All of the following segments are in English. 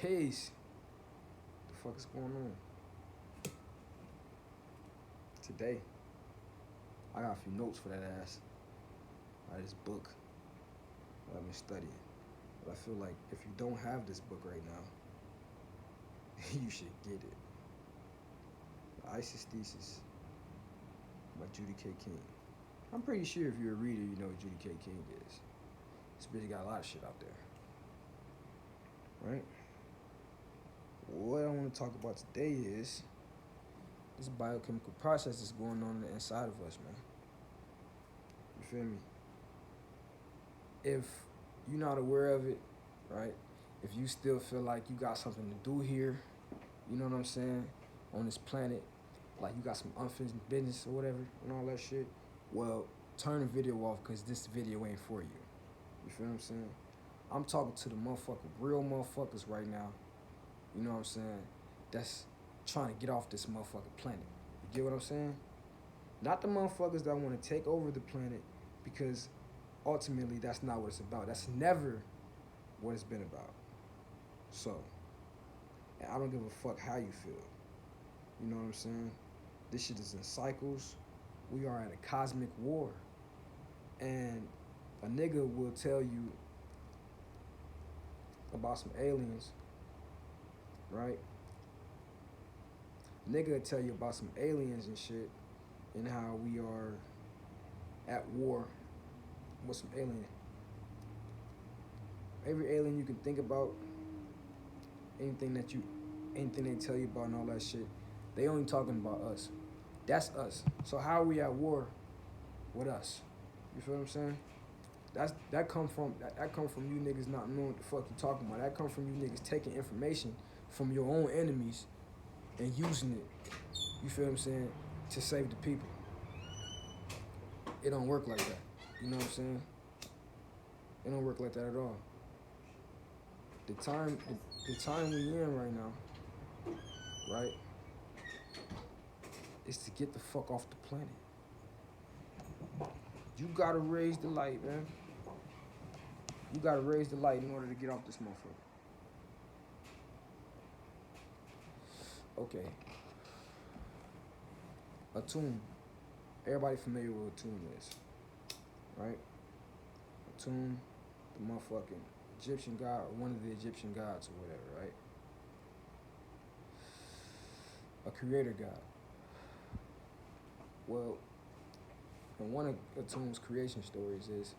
Peace. What the fuck is going on? Today, I got a few notes for that ass. Out of this book that I've been studying. But I feel like if you don't have this book right now, you should get it. The ISIS Thesis by Judy K. King. I'm pretty sure if you're a reader, you know what Judy K. King is. This bitch got a lot of shit out there. Right? What I want to talk about today is this biochemical process that's going on inside of us, man. You feel me? If you're not aware of it, right? If you still feel like you got something to do here, you know what I'm saying, on this planet, like you got some unfinished business or whatever and all that shit, well, turn the video off because this video ain't for you. You feel what I'm saying? I'm talking to the real motherfuckers right now, you know what I'm saying, that's trying to get off this motherfucking planet. You get what I'm saying? Not the motherfuckers that want to take over the planet, because ultimately that's not what it's about. That's never what it's been about. So, and I don't give a fuck how you feel. You know what I'm saying? This shit is in cycles. We are at a cosmic war. And a nigga will tell you about some aliens, right? Nigga will tell you about some aliens and shit, and how we are at war with some alien. Every alien you can think about, anything they tell you about and all that shit, they only talking about us. That's us. So how are we at war with us? You feel what I'm saying? That come from you niggas not knowing what the fuck you talking about. That come from you niggas taking information from your own enemies and using it, you feel what I'm saying, to save the people. It don't work like that. You know what I'm saying? It don't work like that at all. The time we in right now, right, is to get the fuck off the planet. You gotta raise the light, man. You gotta raise the light in order to get off this motherfucker. Okay. A tomb. Everybody familiar with what a tomb is, right? A tomb, the motherfucking Egyptian god, or one of the Egyptian gods or whatever, right? A creator god. Well, and one of Atum's creation stories is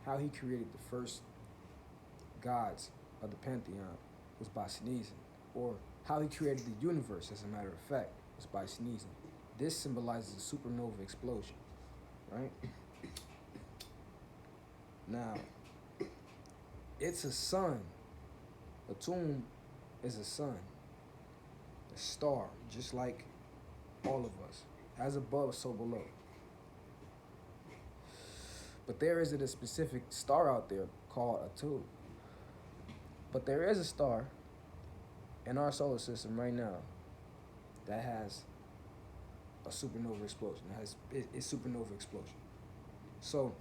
how he created the first gods of the pantheon was by sneezing, or how he created the universe, as a matter of fact, was by sneezing. This symbolizes a supernova explosion, right? Now, it's a sun. Atum is a sun, a star, just like all of us, as above, so below. But there isn't a specific star out there called Atum. But there is a star in our solar system right now that has a supernova explosion. It's supernova explosion. So,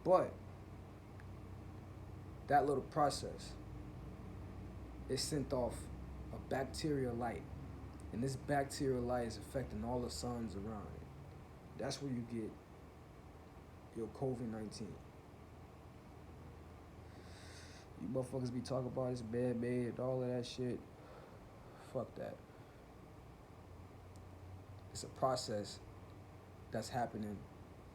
but that little process, it sent off a bacterial light. And this bacterial light is affecting all the suns around it. That's where you get your COVID-19. You motherfuckers be talking about this bad and all of that shit. Fuck that. It's a process that's happening.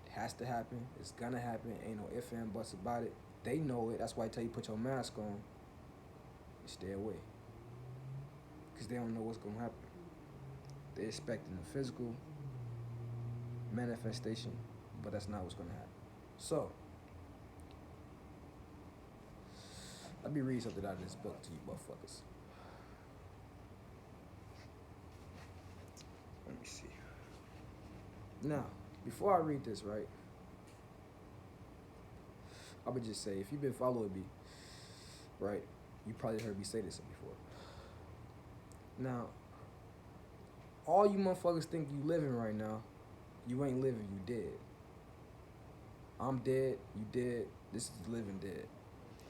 It has to happen. It's gonna happen. Ain't no ifs and buts about it. They know it. That's why I tell you put your mask on and stay away. Because they don't know what's gonna happen. They're expecting a physical manifestation, but that's not what's gonna happen. So, let me read something out of this book to you motherfuckers. Let me see. Now, before I read this, right, I would just say, if you've been following me, right, you probably heard me say this before. Now, all you motherfuckers think you living right now, you ain't living, you dead. I'm dead, you dead, this is living dead.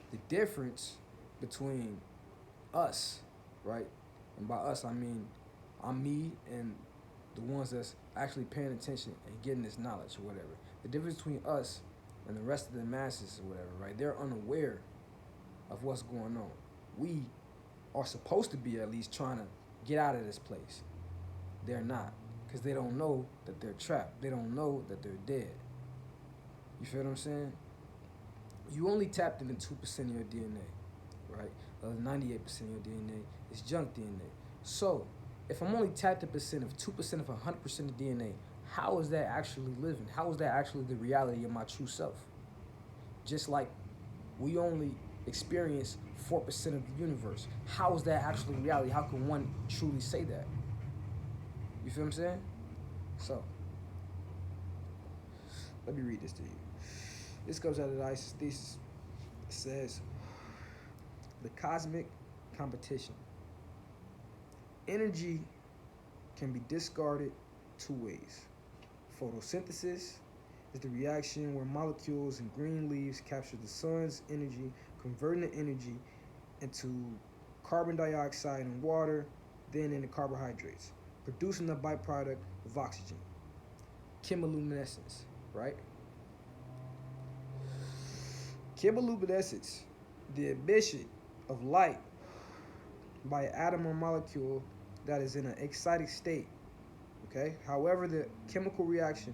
The difference between us, right? And by us, I mean I'm me and the ones that's actually paying attention and getting this knowledge or whatever. The difference between us and the rest of the masses or whatever, right? They're unaware of what's going on. We are supposed to be at least trying to get out of this place. They're not, because they don't know that they're trapped. They don't know that they're dead. You feel what I'm saying? You only tapped into 2% of your DNA, right? 98% of your DNA is junk DNA. So, if I'm only tapped a percent of 2% of 100% of DNA, how is that actually living? How is that actually the reality of my true self? Just like we only experience 4% of the universe. How is that actually reality? How can one truly say that? You feel what I'm saying? So, let me read this to you. This comes out of the ISIS thesis. It says, the cosmic competition. Energy can be discarded two ways. Photosynthesis is the reaction where molecules in green leaves capture the sun's energy, converting the energy into carbon dioxide and water, then into carbohydrates, producing the byproduct of oxygen. Chemiluminescence, right? Chemiluminescence, the emission of light by an atom or molecule that is in an excited state. Okay? However, the chemical reaction,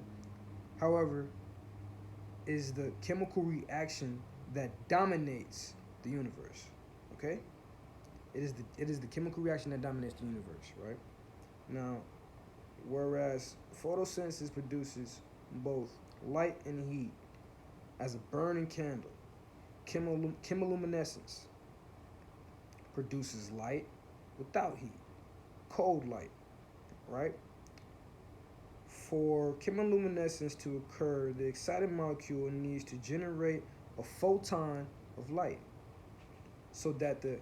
is the chemical reaction that dominates the universe. Okay? It is the chemical reaction that dominates the universe, right? Now, whereas photosynthesis produces both light and heat as a burning candle, chemiluminescence produces light without heat, cold light, right? For chemiluminescence to occur, the excited molecule needs to generate a photon of light so that the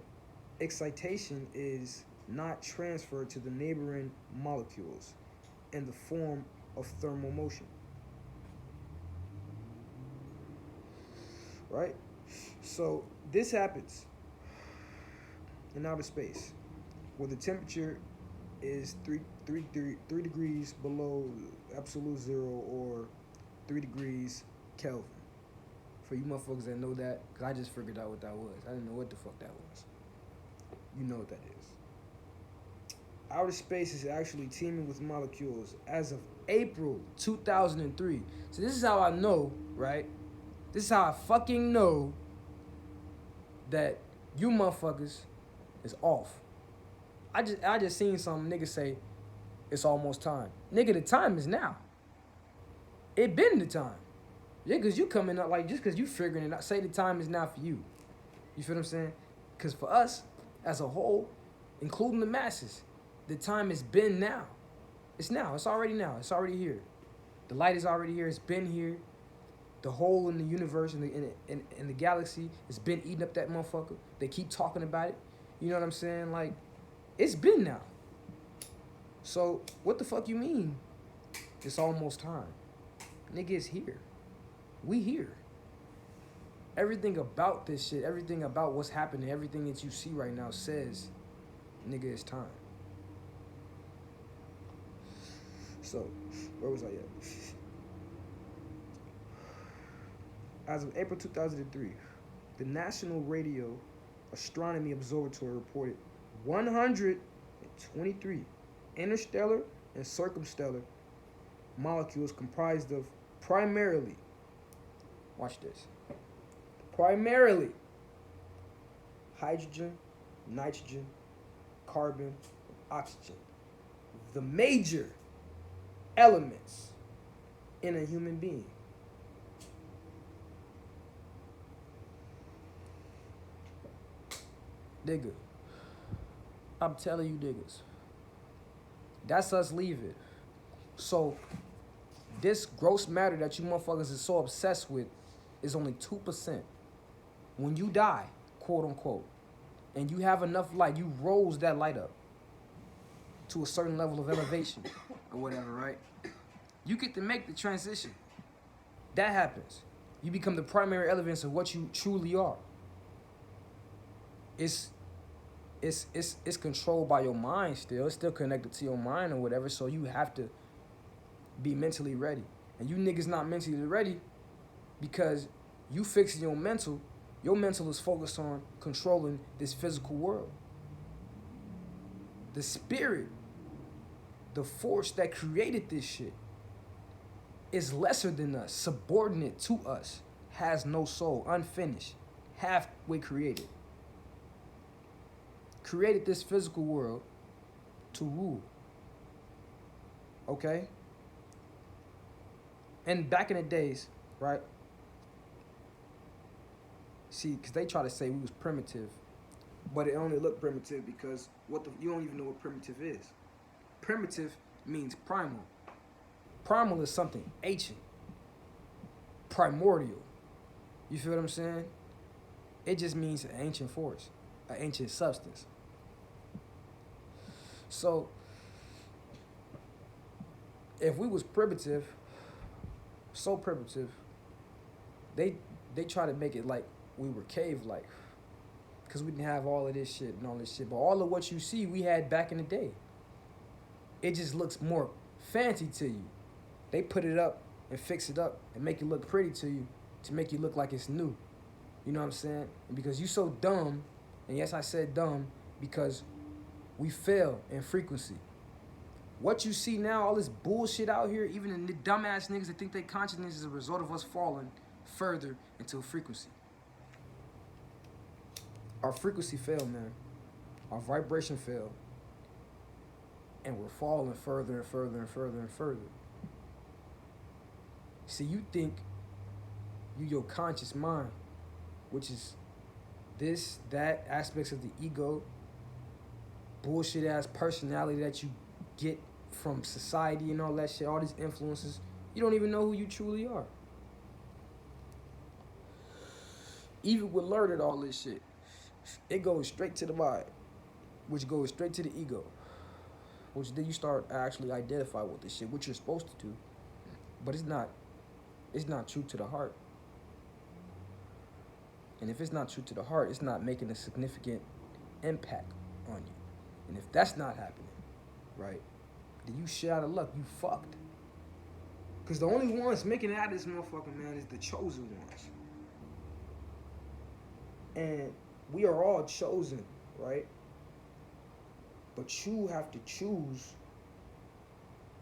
excitation is not transferred to the neighboring molecules in the form of thermal motion. Right? So this happens in outer space where the temperature is 3 degrees below absolute zero or 3 degrees Kelvin. For you motherfuckers that know that, because I just figured out what that was. I didn't know what the fuck that was. You know what that is. Outer space is actually teeming with molecules as of April 2003. So this is how I know, right? This is how I fucking know that you motherfuckers is off. I just seen some nigga say it's almost time. Nigga, the time is now. It been the time. Yeah, cause you coming up like just cause you figuring it out. Say the time is now for you. You feel what I'm saying? Cause for us, as a whole, including the masses, the time has been now. It's now. It's already now. It's already here. The light is already here. It's been here. The hole in the universe in the galaxy has been eating up that motherfucker. They keep talking about it. You know what I'm saying? Like, it's been now. So, what the fuck you mean? It's almost time. Nigga, it's here. We here. Everything about this shit, everything about what's happening, everything that you see right now says, nigga, it's time. So, where was I at? As of April 2003, the National Radio Astronomy Observatory reported 123 interstellar and circumstellar molecules comprised of primarily, watch this, primarily hydrogen, nitrogen, carbon, oxygen, the major elements in a human being. Nigga, I'm telling you niggas, that's us leaving. So this gross matter that you motherfuckers is so obsessed with is only 2%. When you die, quote unquote, and you have enough light, you rose that light up to a certain level of elevation or whatever, right? You get to make the transition. That happens. You become the primary elements of what you truly are. It's it's controlled by your mind still. It's still connected to your mind or whatever. So you have to be mentally ready. And you niggas not mentally ready because you fixing your mental. Your mental is focused on controlling this physical world. The spirit, the force that created this shit, is lesser than us, subordinate to us, has no soul, unfinished, halfway created. Created this physical world to rule. Okay? And back in the days, right? See, because they try to say we was primitive, but it only looked primitive because you don't even know what primitive is. Primitive means primal. Primal is something ancient, primordial. You feel what I'm saying? It just means an ancient force, an ancient substance. So, if we was primitive, so primitive, they try to make it like we were cave life, because we didn't have all of this shit and all this shit. But all of what you see, we had back in the day. It just looks more fancy to you. They put it up and fix it up and make it look pretty to you to make you look like it's new. You know what I'm saying? And because you so dumb, and yes, I said dumb, because we fail in frequency. What you see now, all this bullshit out here, even the dumbass niggas that think they consciousness is a result of us falling further into frequency. Our frequency failed, man. Our vibration failed. And we're falling further and further and further and further. See, you think your conscious mind, which is this, that, aspects of the ego, bullshit ass personality that you get from society and all that shit, all these influences, you don't even know who you truly are. Even with learning all this shit, it goes straight to the mind, which goes straight to the ego, which then you start actually identify with this shit, which you're supposed to do, but it's not true to the heart. And if it's not true to the heart, it's not making a significant impact on you. And if that's not happening, right, then you shit out of luck. You fucked. Because the only ones making it out of this motherfucker, man, is the chosen ones. And we are all chosen, right? But you have to choose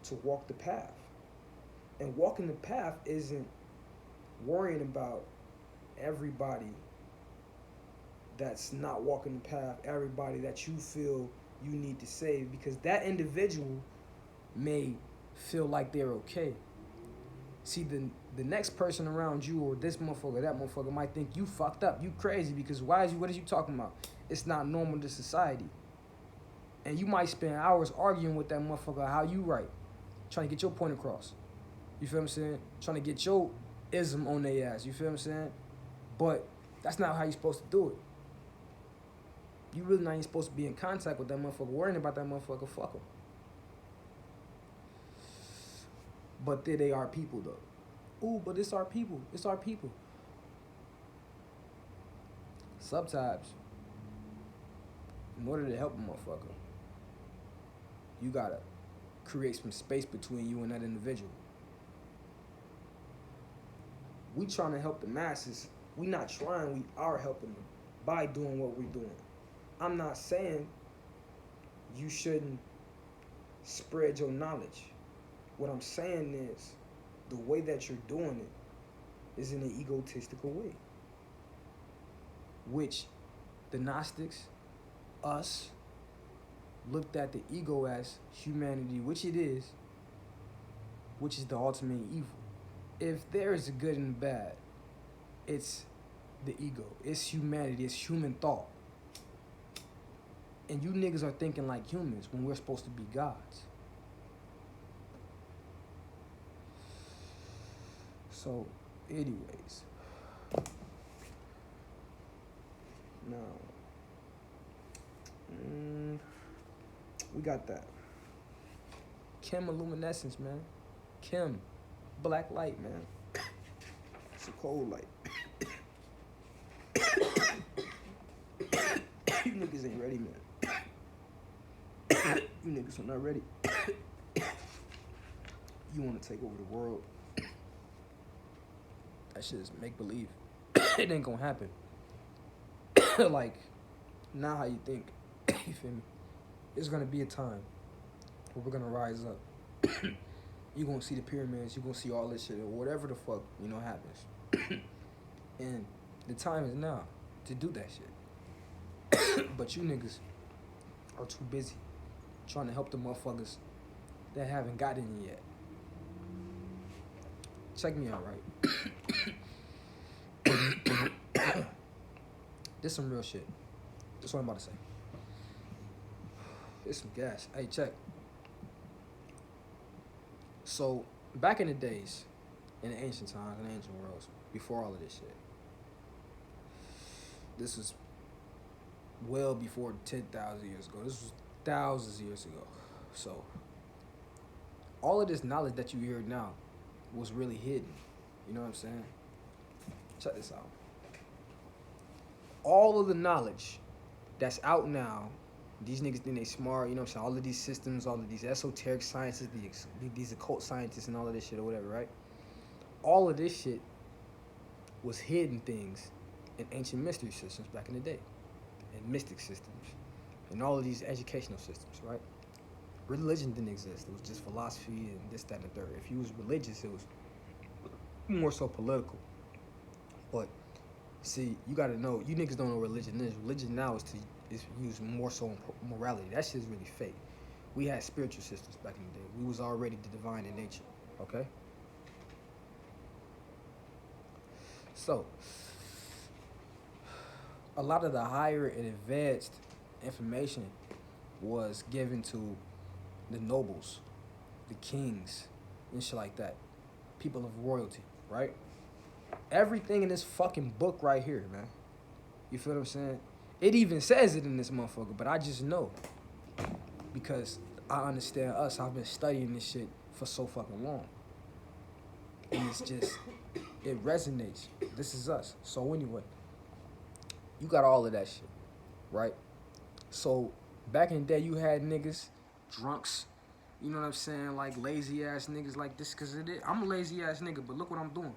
to walk the path. And walking the path isn't worrying about everybody that's not walking the path, everybody that you feel you need to save, because that individual may feel like they're okay. See, the next person around you, or this motherfucker, that motherfucker, might think you fucked up, you crazy, because what is you talking about? It's not normal to society. And you might spend hours arguing with that motherfucker how you right, trying to get your point across. You feel what I'm saying? Trying to get your ism on their ass, you feel what I'm saying? But that's not how you're supposed to do it. You really not even supposed to be in contact with that motherfucker, worrying about that motherfucker, fuck him. But they are people, though. Ooh, but it's our people. It's our people. Sometimes, in order to help a motherfucker, you gotta create some space between you and that individual. We trying to help the masses. We not trying, we are helping them by doing what we're doing. I'm not saying you shouldn't spread your knowledge. What I'm saying is the way that you're doing it is in an egotistical way, which the Gnostics, us, looked at the ego as humanity, which it is, which is the ultimate evil. If there is a good and a bad, it's the ego. It's humanity. It's human thought. And you niggas are thinking like humans when we're supposed to be gods. So, anyways. Now, we got that. Chemiluminescence, man. Chem. Black light, man. It's a cold light. You niggas ain't ready, man. You niggas are not ready. You want to take over the world. That shit is make believe. It ain't gonna happen. Like, not how you think. You feel me? There's gonna be a time where we're gonna rise up. You gonna see the pyramids. You gonna see all this shit or whatever the fuck happens. And the time is now to do that shit. But you niggas are too busy trying to help the motherfuckers that haven't gotten it yet. Check me out, right? This some real shit. That's what I'm about to say. It's some gas. Hey, check. So, back in the days, in the ancient times, in the ancient worlds, before all of this shit, this was well before 10,000 years ago. This was thousands of years ago. So, all of this knowledge that you hear now was really hidden. You know what I'm saying? Check this out. All of the knowledge that's out now, these niggas think they smart, you know what I'm saying? All of these systems, all of these esoteric sciences, these occult scientists and all of this shit or whatever, right? All of this shit was hidden things in ancient mystery systems back in the day, and mystic systems, and all of these educational systems, right? Religion didn't exist. It was just philosophy and this, that, and the third. If you was religious, it was more so political. But see, you gotta know, you niggas don't know what religion is. Religion now is used more so in morality. That shit is really fake. We had spiritual systems back in the day. We was already the divine in nature, okay? So, a lot of the higher and advanced information was given to the nobles, the kings, and shit like that. People of royalty, right? Everything in this fucking book right here, man. You feel what I'm saying? It even says it in this motherfucker, but I just know. Because I understand us. I've been studying this shit for so fucking long. And it's just, it resonates. This is us. So anyway, you got all of that shit, right? So back in the day, you had niggas, drunks, you know what I'm saying, like lazy ass niggas like this, cause it is. I'm a lazy ass nigga, but look what I'm doing.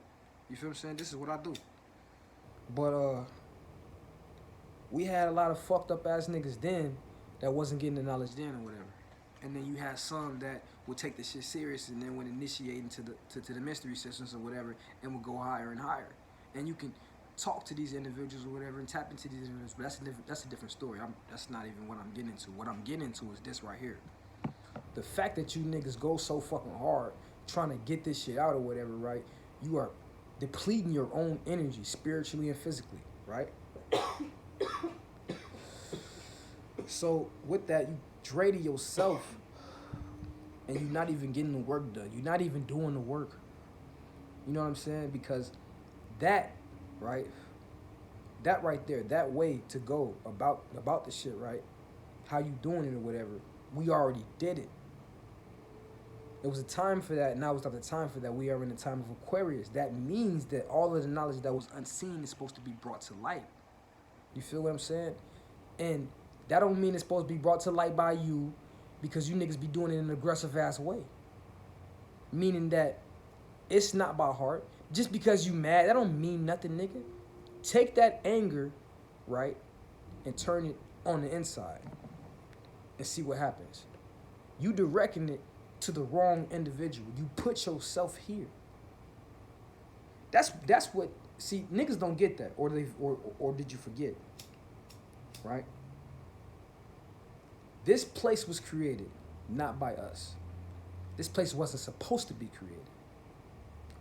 You feel what I'm saying? This is what I do. But we had a lot of fucked up ass niggas then that wasn't getting the knowledge then or whatever. And then you had some that would take the shit serious and then would initiate into the mystery systems or whatever and would go higher and higher. And you can talk to these individuals or whatever and tap into these individuals, but that's a different story. That's not even what I'm getting into. What I'm getting into is this right here. The fact that you niggas go so fucking hard trying to get this shit out or whatever, right? You are depleting your own energy spiritually and physically, right? So with that, you drain yourself and you're not even getting the work done. You're not even doing the work. You know what I'm saying? Because that, right? That right there, that way to go about the shit, right? How you doing it or whatever, we already did it. It was a time for that, now it's not the time for that. We are in the time of Aquarius. That means that all of the knowledge that was unseen is supposed to be brought to light. You feel what I'm saying? And that don't mean it's supposed to be brought to light by you because you niggas be doing it in an aggressive ass way. Meaning that it's not by heart. Just because you mad, that don't mean nothing, nigga. Take that anger, right, and turn it on the inside and see what happens. You directing it to the wrong individual. You put yourself here. That's what, see, niggas don't get that, or did you forget? Right? This place was created not by us. This place wasn't supposed to be created.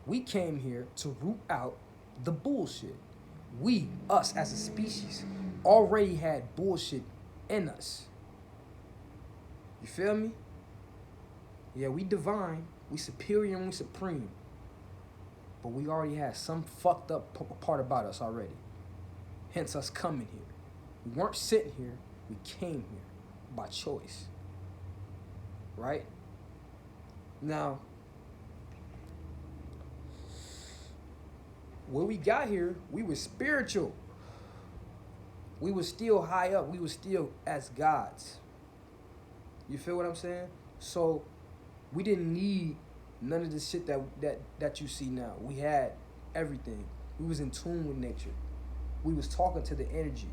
We came here to root out the bullshit. We, us as a species, already had bullshit in us. You feel me? Yeah, we divine, we superior, and we supreme. But we already had some fucked up part about us already. Hence us coming here. We weren't sitting here, we came here by choice. Right? Now, when we got here, we were spiritual. We were still high up. We were still as gods. You feel what I'm saying? So we didn't need none of the shit that you see now. We had everything. We was in tune with nature. We was talking to the energy,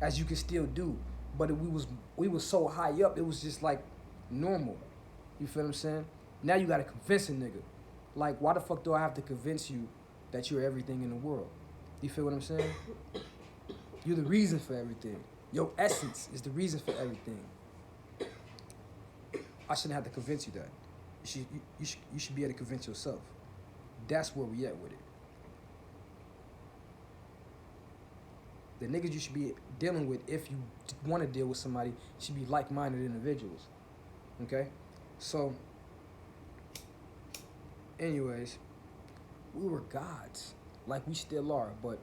as you can still do. But we was so high up, it was just like normal. You feel what I'm saying? Now you gotta convince a nigga. Like, why the fuck do I have to convince you that you're everything in the world? You feel what I'm saying? You're the reason for everything. Your essence is the reason for everything. I shouldn't have to convince you that. You should be able to convince yourself. That's where we at with it. The niggas you should be dealing with, if you want to deal with somebody, should be like-minded individuals. Okay? So, anyways, we were gods. Like we still are, but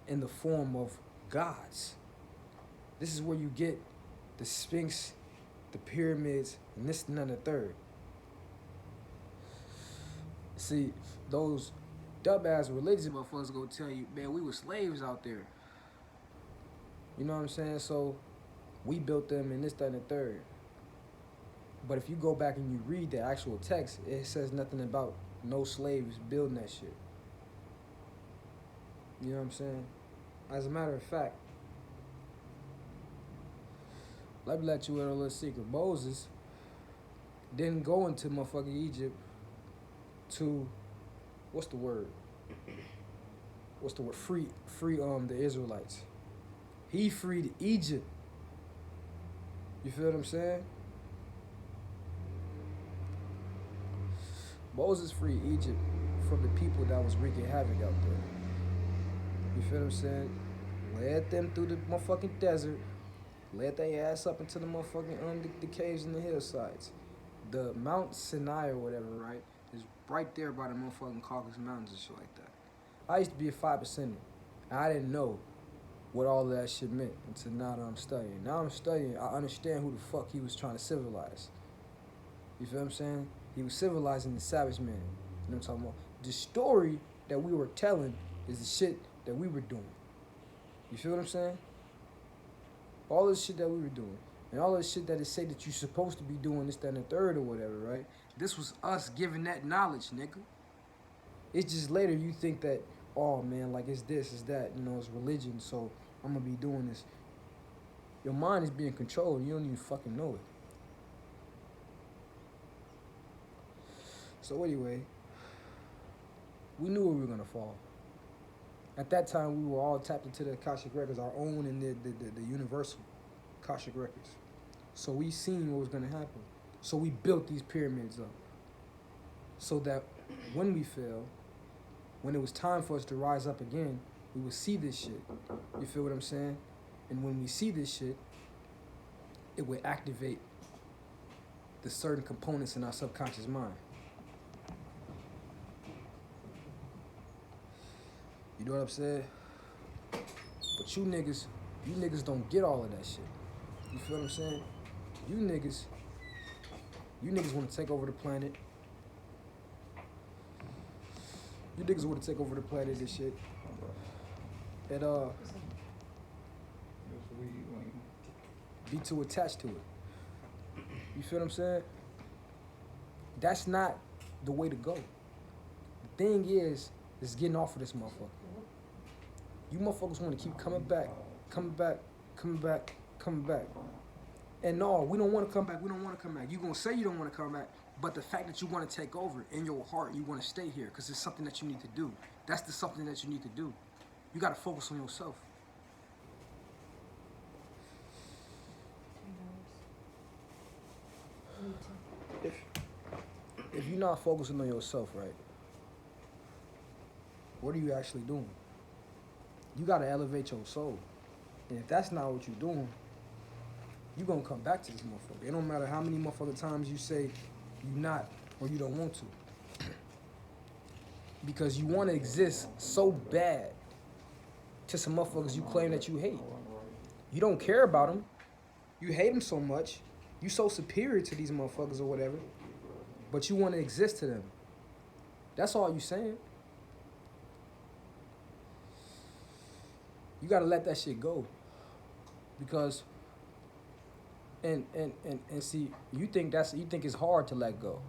in the form of gods. This is where you get the Sphinx, the pyramids, and this and the third. See, those dumbass religious motherfuckers gonna tell you, man, we were slaves out there. You know what I'm saying? So we built them and this, that, and the third. But if you go back and you read the actual text, it says nothing about no slaves building that shit. You know what I'm saying? As a matter of fact, let me let you in a little secret. Moses didn't go into motherfucking Egypt to, what's the word? Free the Israelites. He freed Egypt. You feel what I'm saying? Moses freed Egypt from the people that was wreaking havoc out there. You feel what I'm saying? Led them through the motherfucking desert. Led their ass up into the motherfucking the caves and the hillsides. The Mount Sinai or whatever, right, is right there by the motherfucking Caucasus Mountains and shit like that. I used to be a 5%er, and I didn't know what all of that shit meant until now that I'm studying. Now I'm studying, I understand who the fuck he was trying to civilize. You feel what I'm saying? He was civilizing the savage man. You know what I'm talking about? The story that we were telling is the shit that we were doing. You feel what I'm saying? All this shit that we were doing. And all this shit that it say that you're supposed to be doing this, that, and the third or whatever, right? This was us giving that knowledge, nigga. It's just later you think that, oh man, like it's this, it's that, you know, it's religion, so I'm gonna be doing this. Your mind is being controlled, you don't even fucking know it. So anyway, we knew we were gonna fall. At that time, we were all tapped into the Akashic Records, our own and the universal Akashic Records. So we seen what was gonna happen. So we built these pyramids up. So that when we fell, when it was time for us to rise up again, we would see this shit. You feel what I'm saying? And when we see this shit, it would activate the certain components in our subconscious mind. You know what I'm saying? But you niggas don't get all of that shit. You feel what I'm saying? You niggas want to take over the planet. You niggas want to take over the planet and shit. And be too attached to it. You feel what I'm saying? That's not the way to go. The thing is getting off of this motherfucker. You motherfuckers want to keep coming back. And no, we don't want to come back. You gonna say you don't want to come back, but the fact that you want to take over in your heart, you want to stay here because it's something that you need to do. That's the something that you need to do. You got to focus on yourself. If you're not focusing on yourself, right, what are you actually doing? You got to elevate your soul. And if that's not what you're doing, you're going to come back to this motherfucker. It don't matter how many motherfucking times you say you not or you don't want to. Because you want to exist so bad to some motherfuckers you claim that you hate. You don't care about them. You hate them so much. You so superior to these motherfuckers or whatever. But you want to exist to them. That's all you saying. You got to let that shit go. Because And see, you think it's hard to let go.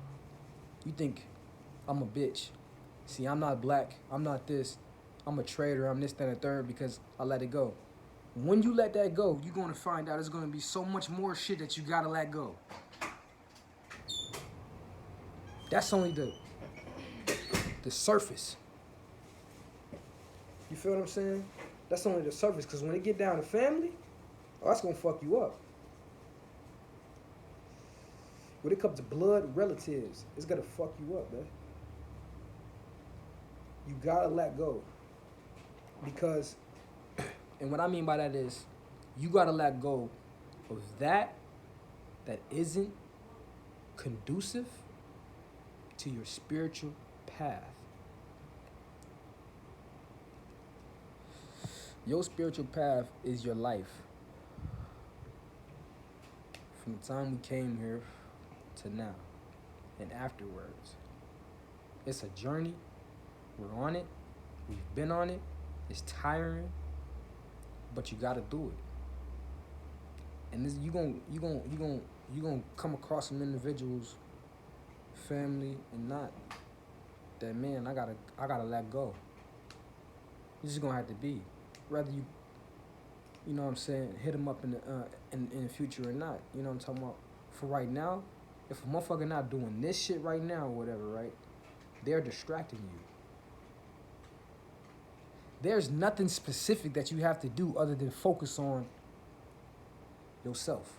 You think I'm a bitch. See, I'm not black. I'm not this. I'm a traitor. I'm this, that, and the third because I let it go. When you let that go, you're gonna find out there's gonna be so much more shit that you gotta let go. That's only the surface. You feel what I'm saying? That's only the surface, because when it get down to family, oh, that's gonna fuck you up. When it comes to blood relatives, it's gonna fuck you up, man. You gotta let go. Because, and what I mean by that is, you gotta let go of that isn't conducive to your spiritual path. Your spiritual path is your life. From the time we came here to now and afterwards. It's a journey. We're on it. We've been on it. It's tiring, but you gotta do it. And this, you gonna come across some individuals, family and not, that man, I gotta let go. It's just gonna have to be, whether you know what I'm saying, hit them up in the future or not. You know what I'm talking about? For right now, if a motherfucker not doing this shit right now or whatever, right, they're distracting you. There's nothing specific that you have to do other than focus on yourself.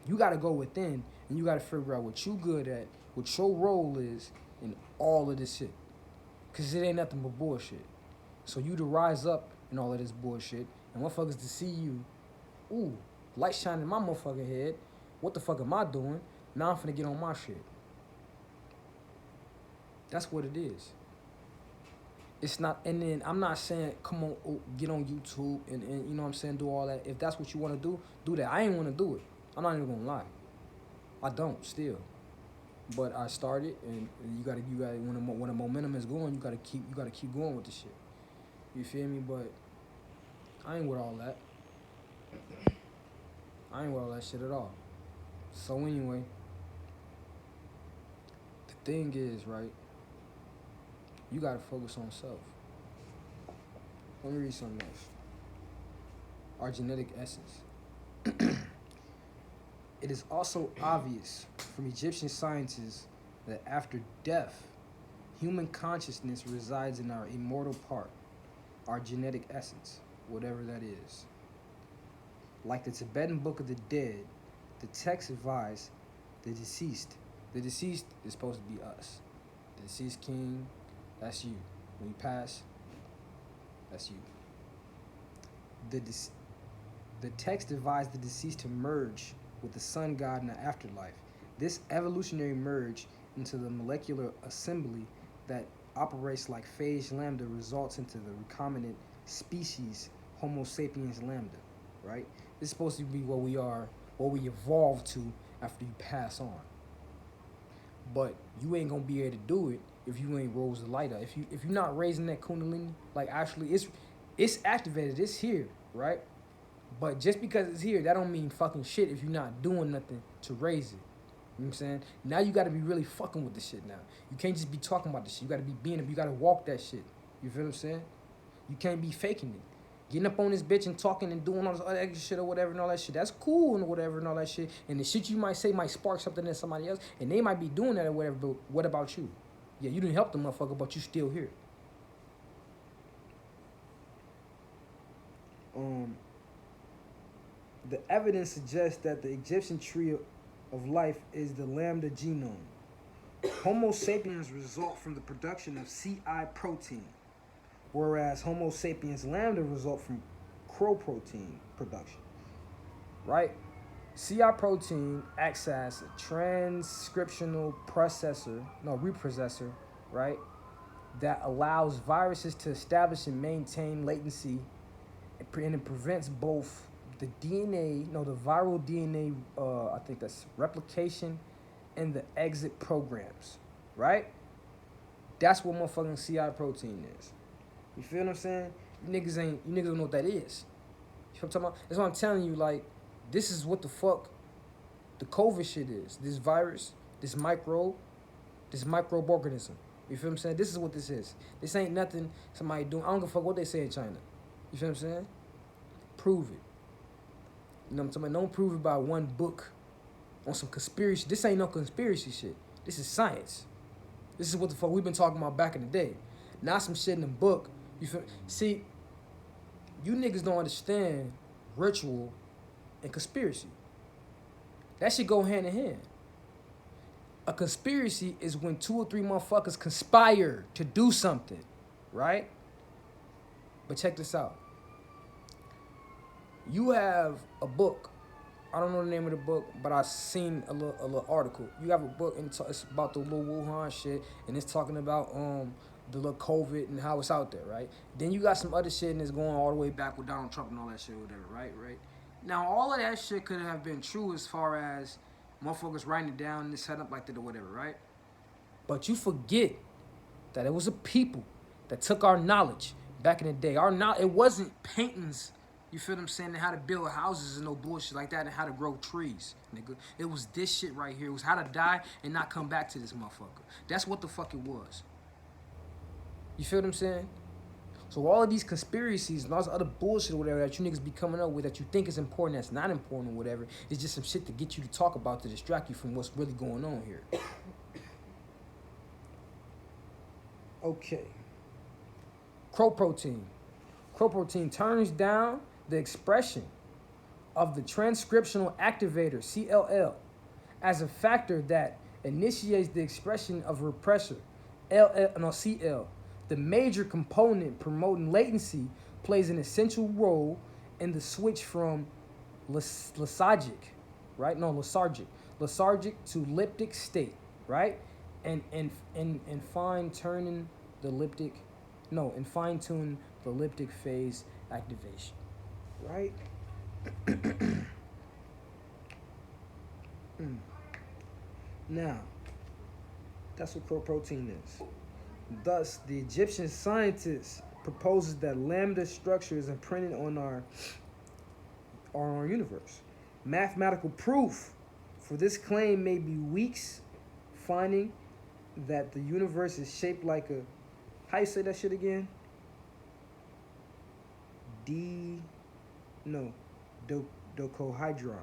You got to go within and you got to figure out what you good at, what your role is in all of this shit. Because it ain't nothing but bullshit. So you to rise up in all of this bullshit and motherfuckers to see you, ooh, light shining in my motherfucking head. What the fuck am I doing? Now I'm finna get on my shit. That's what it is. It's not, and then I'm not saying, come on, get on YouTube and you know what I'm saying, do all that. If that's what you want to do that. I ain't want to do it. I'm not even gonna lie. I don't still. But I started, and you gotta when the momentum is going, you gotta keep going with the shit. You feel me? But I ain't with all that. I ain't with all that shit at all. So anyway, the thing is, right, you gotta focus on self. Let me read something else. Our genetic essence. It is also obvious from Egyptian scientists that after death, human consciousness resides in our immortal part, our genetic essence, whatever that is. Like the Tibetan Book of the Dead, the text advised the deceased is supposed to be us. The deceased king, that's you. When you pass, that's you. The text advised the deceased to merge with the sun god in the afterlife. This evolutionary merge into the molecular assembly that operates like phage lambda results into the recombinant species Homo sapiens lambda, right? This is supposed to be what we are, what we evolve to after you pass on. But you ain't gonna be able to do it if you ain't rose the light up. If you're not raising that kundalini, like actually it's activated, it's here, right? But just because it's here, that don't mean fucking shit if you're not doing nothing to raise it. You know what I'm saying? Now you gotta be really fucking with the shit now. You can't just be talking about the shit. You gotta be being it. You gotta walk that shit. You feel what I'm saying? You can't be faking it. Getting up on this bitch and talking and doing all this other extra shit or whatever and all that shit. That's cool and whatever and all that shit. And the shit you might say might spark something in somebody else. And they might be doing that or whatever, but what about you? Yeah, you didn't help the motherfucker, but you still here. The evidence suggests that the Egyptian tree of life is the lambda genome. Homo sapiens result from the production of CI protein, whereas Homo sapiens lambda result from crow protein production, right? CI protein acts as a transcriptional reprocessor, right? That allows viruses to establish and maintain latency, and it prevents both the viral DNA, I think that's replication, and the exit programs, right? That's what motherfucking CI protein is. You feel what I'm saying? You niggas don't know what that is. You know what I'm talking about? That's what I'm telling you, like, this is what the fuck the COVID shit is. This virus, this microorganism. You feel what I'm saying? This is what this is. This ain't nothing somebody doing. I don't give a fuck what they say in China. You feel what I'm saying? Prove it. You know what I'm talking about? Don't prove it by one book on some conspiracy. This ain't no conspiracy shit. This is science. This is what the fuck we've been talking about back in the day. Not some shit in the book. You feel? See, you niggas don't understand ritual and conspiracy. That shit go hand in hand. A conspiracy is when 2 or 3 motherfuckers conspire to do something, right? But check this out. You have a book. I don't know the name of the book, but I seen a little article. You have a book and it's about the little Wuhan shit, and it's talking about the little COVID and how it's out there, right? Then you got some other shit and it's going all the way back with Donald Trump and all that shit, whatever, right? Now all of that shit could have been true as far as motherfuckers writing it down and it's set up like that or whatever, right? But you forget that it was a people that took our knowledge back in the day. It wasn't paintings. You feel what I'm saying? And how to build houses and no bullshit like that and how to grow trees, nigga. It was this shit right here. It was how to die and not come back to this motherfucker. That's what the fuck it was. You feel what I'm saying? So all of these conspiracies and all this other bullshit or whatever that you niggas be coming up with that you think is important, that's not important or whatever, is just some shit to get you to talk about to distract you from what's really going on here. Okay. Crow protein. Crow protein turns down the expression of the transcriptional activator, CLL, as a factor that initiates the expression of repressor, CL. The major component promoting latency plays an essential role in the switch from lethargic to elliptic state, right? And fine-tuning the elliptic phase activation, right? Now, that's what crow protein is. Thus, the Egyptian scientist proposes that lambda structure is imprinted on our universe. Mathematical proof for this claim may be weeks, finding that the universe is shaped like a, how you say that shit again? Dodecahedron.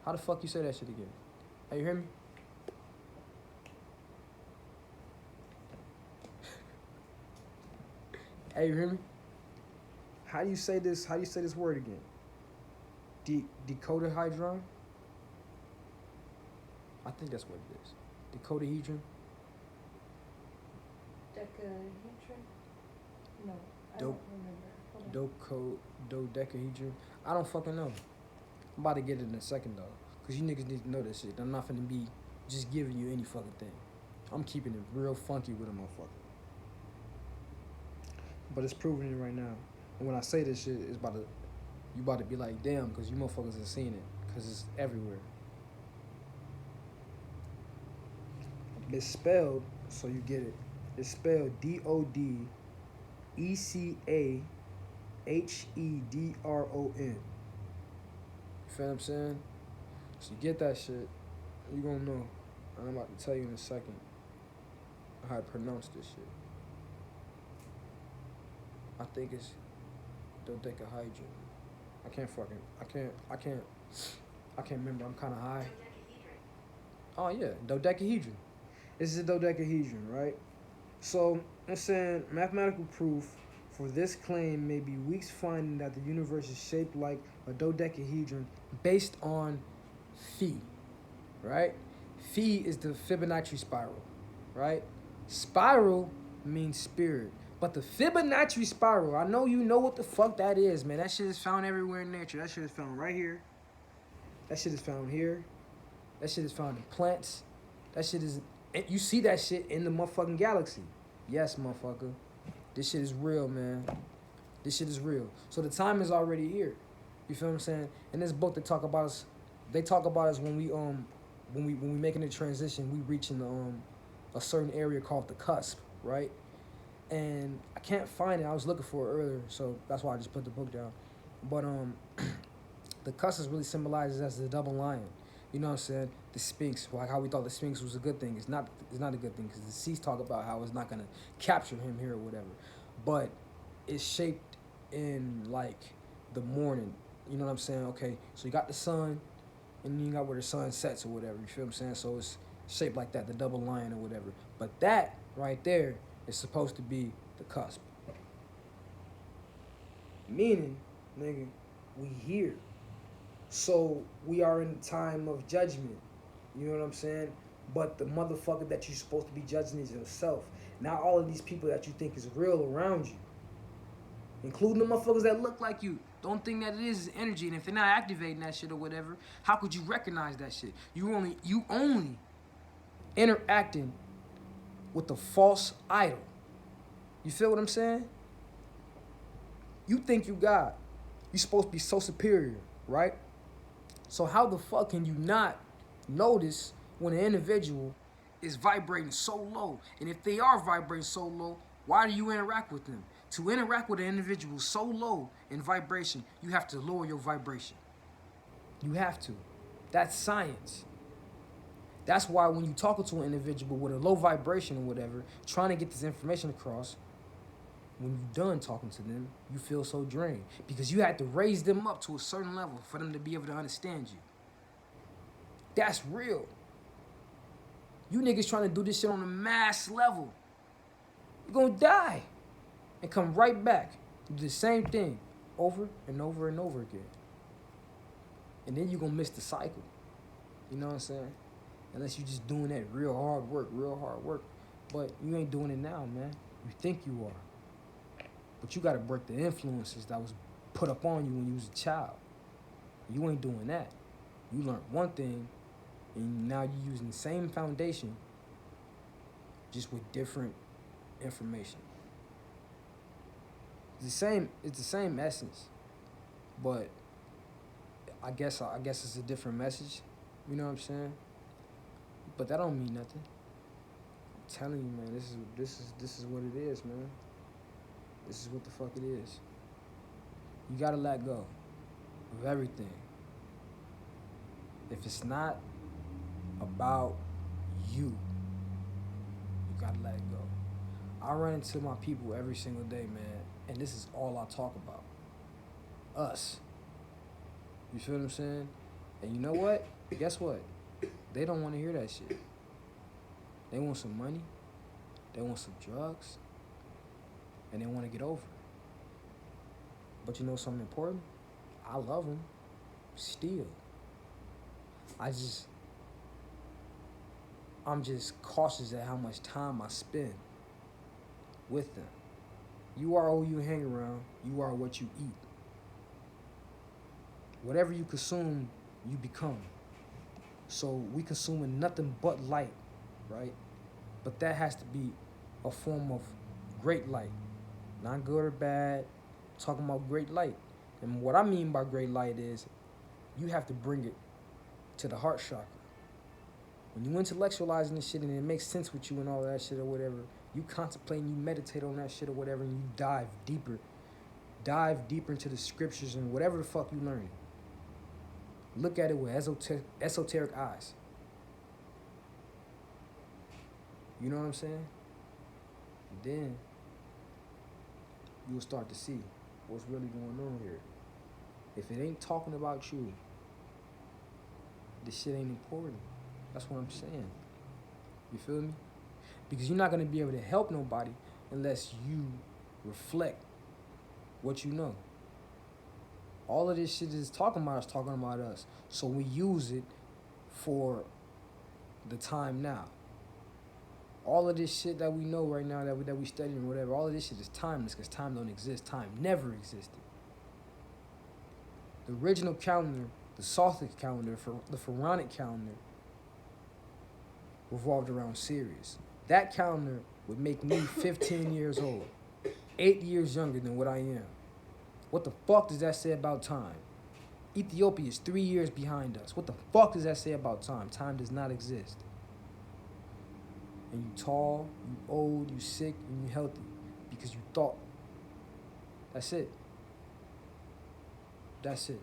How the fuck you say that shit again? Hey, you hear me? Hey, you hear me? How do you say this? How do you say this word again? Decodahedron? I think that's what it is. Decodahedron? Decahedron? No, I don't remember. Dodecahedron? I don't fucking know. I'm about to get it in a second though. Cause you niggas need to know that shit. I'm not finna be just giving you any fucking thing. I'm keeping it real funky with a motherfucker. But it's proving it right now. And when I say this shit, you about to be like, damn, because you motherfuckers have seen it. Because it's everywhere. It's spelled, so you get it. It's spelled Dodecahedron. You feel what I'm saying? So you get that shit, you gonna know. And I'm about to tell you in a second how to pronounce this shit. I think it's dodecahedron. I can't remember. I'm kind of high. Oh yeah, dodecahedron. This is a dodecahedron, right? So I'm saying mathematical proof for this claim may be weeks, finding that the universe is shaped like a dodecahedron based on phi, right? Phi is the Fibonacci spiral, right? Spiral means spirit. But the Fibonacci spiral, I know you know what the fuck that is, man. That shit is found everywhere in nature. That shit is found right here. That shit is found here. That shit is found in plants. That shit is, you see that shit in the motherfucking galaxy. Yes, motherfucker. This shit is real, man. This shit is real. So the time is already here. You feel what I'm saying? In this book, they talk about us when we making the transition, we reaching a certain area called the cusp, right? And I can't find it. I was looking for it earlier, so that's why I just put the book down. But The cusp symbolizes as the double lion. You know what I'm saying? The Sphinx, like how we thought the Sphinx was a good thing. It's not. It's not a good thing because the deceased talk about how it's not gonna capture him here or whatever. But it's shaped in like the morning. You know what I'm saying? Okay, so you got the sun, and then you got where the sun sets or whatever. You feel what I'm saying? So it's shaped like that, the double lion or whatever. But that right there is supposed to be the cusp. Meaning, nigga, we here. So we are in the time of judgment. You know what I'm saying? But the motherfucker that you're supposed to be judging is yourself. Not all of these people that you think is real around you. Including the motherfuckers that look like you. Don't think that it is energy. And if they're not activating that shit or whatever, how could you recognize that shit? You only interacting with the false idol. You feel what I'm saying? You think you God. You're supposed to be so superior, right? So how the fuck can you not notice when an individual is vibrating so low? And if they are vibrating so low, why do you interact with them? To interact with an individual so low in vibration, you have to lower your vibration. You have to. That's science. That's why when you talking to an individual with a low vibration or whatever, trying to get this information across, when you're done talking to them, you feel so drained. Because you had to raise them up to a certain level for them to be able to understand you. That's real. You niggas trying to do this shit on a mass level. You're gonna die and come right back. Do the same thing over and over and over again. And then you're gonna miss the cycle. You know what I'm saying? Unless you're just doing that real hard work. But you ain't doing it now, man. You think you are. But you gotta break the influences that was put up on you when you was a child. You ain't doing that. You learned one thing, and now you're using the same foundation, just with different information. It's the same essence, but I guess it's a different message. You know what I'm saying? But that don't mean nothing. I'm telling you, man, this is what it is, man. This is what the fuck it is. You gotta let go of everything. If it's not about you, you gotta let it go. I run into my people every single day, man, and this is all I talk about. Us. You feel what I'm saying? And you know what? Guess what? They don't want to hear that shit. They want some money, they want some drugs, and they want to get over it. But you know something important? I love them still. I'm just cautious at how much time I spend with them. You are who you hang around. You are what you eat. Whatever you consume, you become. So we consuming nothing but light, right? But that has to be a form of great light. Not good or bad. I'm talking about great light. And what I mean by great light is you have to bring it to the heart chakra. When you intellectualizing this shit and it makes sense with you and all that shit or whatever, you contemplate and you meditate on that shit or whatever, and you dive deeper into the scriptures and whatever the fuck you learning. Look at it with esoteric eyes. You know what I'm saying? And then you'll start to see what's really going on here. If it ain't talking about you, this shit ain't important. That's what I'm saying. You feel me? Because you're not going to be able to help nobody unless you reflect what you know. All of this shit is talking about us. So we use it for the time now. All of this shit that we know right now, that we study and whatever, all of this shit is timeless because time don't exist. Time never existed. The original calendar, the Sothic calendar, the Pharaonic calendar, revolved around Sirius. That calendar would make me 15 years old, 8 years younger than what I am. What the fuck does that say about time? Ethiopia is 3 years behind us. What the fuck does that say about time? Time does not exist. And you tall, you old, you sick, and you healthy because you thought. That's it. That's it.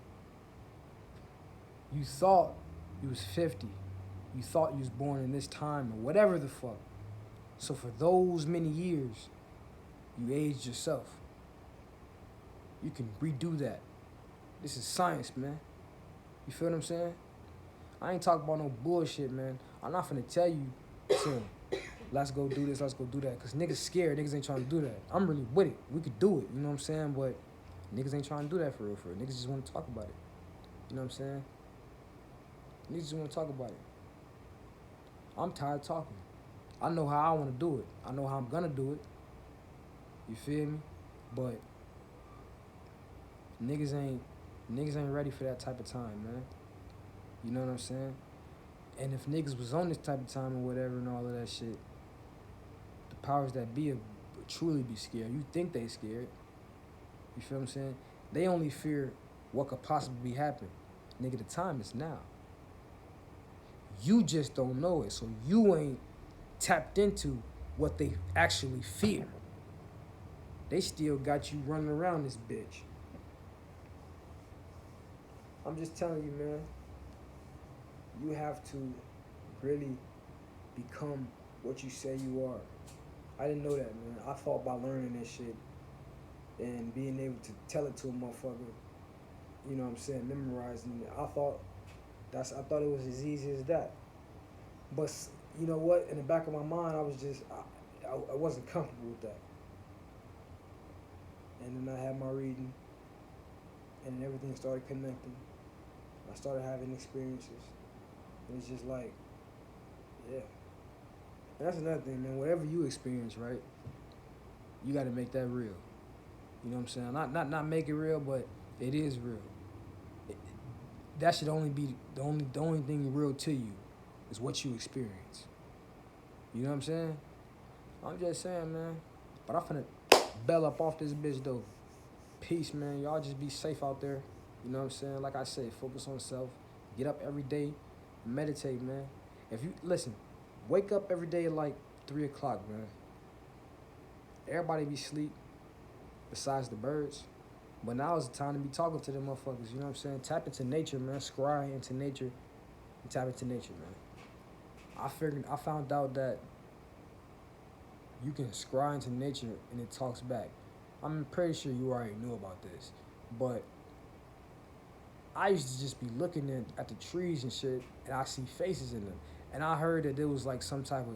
You thought you was 50. You thought you was born in this time or whatever the fuck. So for those many years, you aged yourself. You can redo that. This is science, man. You feel what I'm saying? I ain't talking about no bullshit, man. I'm not finna tell you, so let's go do this, let's go do that. Cause niggas scared, niggas ain't trying to do that. I'm really with it. We could do it, you know what I'm saying? But niggas ain't trying to do that for real, for real. Niggas just wanna talk about it. You know what I'm saying? Niggas just wanna talk about it. I'm tired of talking. I know how I wanna do it. I know how I'm gonna do it. You feel me? But niggas ain't ready for that type of time, man. You know what I'm saying? And if niggas was on this type of time or whatever and all of that shit, the powers that be would truly be scared. You think they scared. You feel what I'm saying? They only fear what could possibly happen. Nigga, the time is now. You just don't know it, so you ain't tapped into what they actually fear. They still got you running around this bitch. I'm just telling you, man. You have to really become what you say you are. I didn't know that, man. I thought by learning this shit and being able to tell it to a motherfucker, you know what I'm saying, memorizing it, I thought it was as easy as that. But you know what? In the back of my mind, I wasn't comfortable with that. And then I had my reading, and then everything started connecting. I started having experiences. And it's just like, yeah. And that's another thing, man. Whatever you experience, right? You got to make that real. You know what I'm saying? Not make it real, but it is real. That should only be the only thing real to you is what you experience. You know what I'm saying? I'm just saying, man. But I'm finna bell up off this bitch though. Peace, man. Y'all just be safe out there. You know what I'm saying? Like I said, focus on self. Get up every day. Meditate, man. If you listen, wake up every day at like 3 o'clock, man. Everybody be asleep besides the birds. But now is the time to be talking to them motherfuckers, you know what I'm saying? Tap into nature, man. Scry into nature and tap into nature, man. I found out that you can scry into nature and it talks back. I'm pretty sure you already knew about this. But I used to just be looking at the trees and shit and I see faces in them. And I heard that there was like some type of,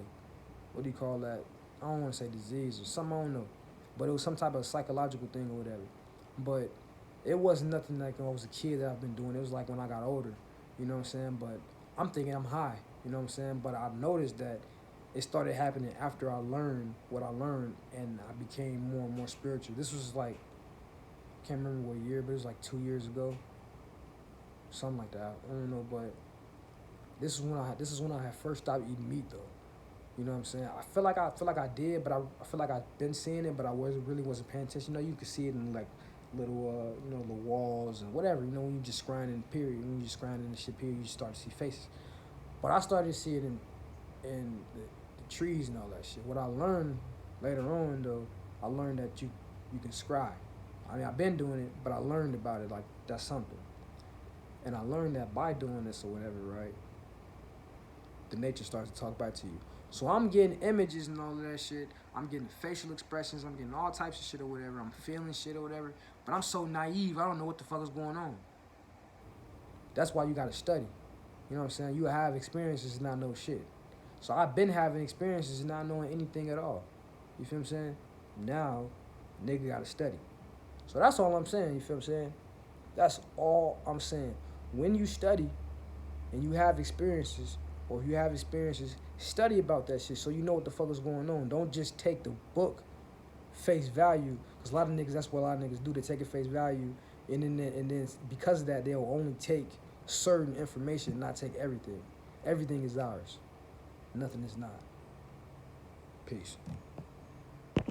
what do you call that? I don't want to say disease or something, I don't know. But it was some type of psychological thing or whatever. But it wasn't nothing like when I was a kid that I've been doing. It was like when I got older, you know what I'm saying? But I'm thinking I'm high, you know what I'm saying? But I noticed that it started happening after I learned what I learned and I became more and more spiritual. This was like, I can't remember what year, but it was like 2 years ago. Something like that. I don't know, but this is when I had first stopped eating meat though. You know what I'm saying? I feel like I did, but I feel like I've been seeing it, but I wasn't paying attention. You know, you could see it in like little the walls and whatever. You know, when you just grinding the shit period, you start to see faces. But I started to see it in the trees and all that shit. What I learned later on though, I learned that you can scry. I mean, I've been doing it, but I learned about it like that's something. And I learned that by doing this or whatever, right? The nature starts to talk back to you. So I'm getting images and all of that shit. I'm getting facial expressions. I'm getting all types of shit or whatever. I'm feeling shit or whatever. But I'm so naive, I don't know what the fuck is going on. That's why you gotta study. You know what I'm saying? You have experiences and not know shit. So I've been having experiences and not knowing anything at all. You feel what I'm saying? Now, nigga gotta study. So that's all I'm saying, you feel what I'm saying? That's all I'm saying. When you study and you have experiences, or if you have experiences, study about that shit so you know what the fuck is going on. Don't just take the book face value, because a lot of niggas, that's what a lot of niggas do. They take it face value, and then because of that, they'll only take certain information, not take everything. Everything is ours. Nothing is not. Peace.